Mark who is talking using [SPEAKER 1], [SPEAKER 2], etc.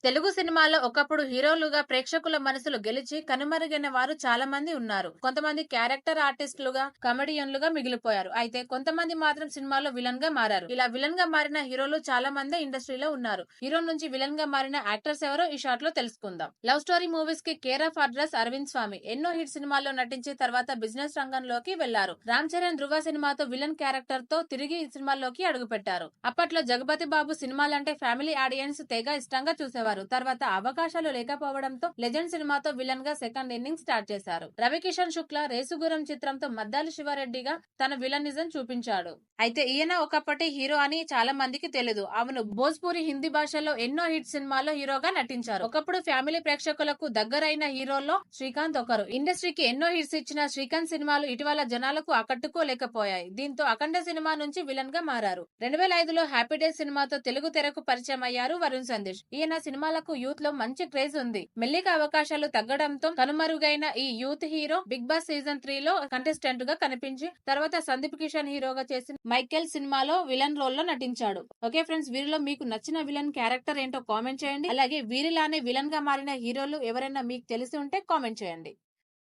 [SPEAKER 1] తెలుగు సినిమాలో ఒకప్పుడు హీరోలుగా ప్రేక్షకుల మనసులు గెలిచి కనుమరుగైన వారు చాలా మంది ఉన్నారు. కొంతమంది క్యారెక్టర్ ఆర్టిస్టులుగా, కమెడియన్లుగా మిగిలిపోయారు. అయితే కొంతమంది మాత్రం సినిమాలో విలన్ గా మారారు. ఇలా విలన్ గా మారిన హీరోలు చాలా మంది ఇండస్ట్రీలో ఉన్నారు. హీరో నుంచి విలన్ గా మారిన యాక్టర్స్ ఎవరో ఈ షాట్ లో తెలుసుకుందాం. లవ్ స్టోరీ మూవీస్ కి కేర్ ఆఫ్ అడ్రస్ అరవింద్ స్వామి ఎన్నో హిట్ సినిమాల్లో నటించి తర్వాత బిజినెస్ రంగంలోకి వెళ్లారు. రామ్ చరణ్ ధృవ సినిమాతో విలన్ క్యారెక్టర్ తో తిరిగి ఈ సినిమాల్లోకి అడుగుపెట్టారు. అప్పట్లో జగపతి బాబు సినిమాలంటే ఫ్యామిలీ ఆడియన్స్ తెగ ఇష్టంగా చూసేవారు. తర్వాత అవకాశాలు లేకపోవడంతో లెజెండ్ సినిమాతో విలన్ గా సెకండ్ ఇన్నింగ్ స్టార్ట్ చేశారు. రవికిషన్ శుక్ల రేసుగురం చిత్రంతో మద్దాలి శివారెడ్డిగా తన విలనిజం చూపించాడు. అయితే ఈయన ఒకప్పటి హీరో అని చాలా మందికి తెలియదు. అవును, భోజ్పురి హిందీ భాషలో ఎన్నో హిట్ సినిమాల్లో హీరోగా నటించారు. ఒకప్పుడు ఫ్యామిలీ ప్రేక్షకులకు దగ్గరైన హీరోల్లో శ్రీకాంత్ ఒకరు. ఇండస్ట్రీకి ఎన్నో హిట్స్ ఇచ్చిన శ్రీకాంత్ సినిమాలు ఇటీవల జనాలకు ఆకట్టుకోలేకపోయాయి. దీంతో అఖండ సినిమా నుంచి విలన్ గా మారారు. 2005లో హ్యాపీ డేస్ సినిమాతో తెలుగు తెరకు పరిచయం అయ్యారు వరుణ్ సందేశ్. ఈయన సినిమాలకు యూత్ లో మంచి క్రేజ్ ఉంది. మెల్లిగా అవకాశాలు తగ్గడంతో కనుమరుగైన ఈ youth hero Bigg Boss season 3 లో కంటెస్టెంట్ గా కనిపించి తర్వాత సందీప్ కిషన్ హీరోగా చేసిన మైకేల్ సినిమాలో విలన్ రోల్ లో నటించాడు. ఓకే ఫ్రెండ్స్, వీరిలో మీకు నచ్చిన విలన్ క్యారెక్టర్ ఏంటో కామెంట్ చేయండి. అలాగే వీరిలానే విలన్ గా మారిన హీరోలు ఎవరైనా మీకు తెలిసి ఉంటే కామెంట్ చేయండి.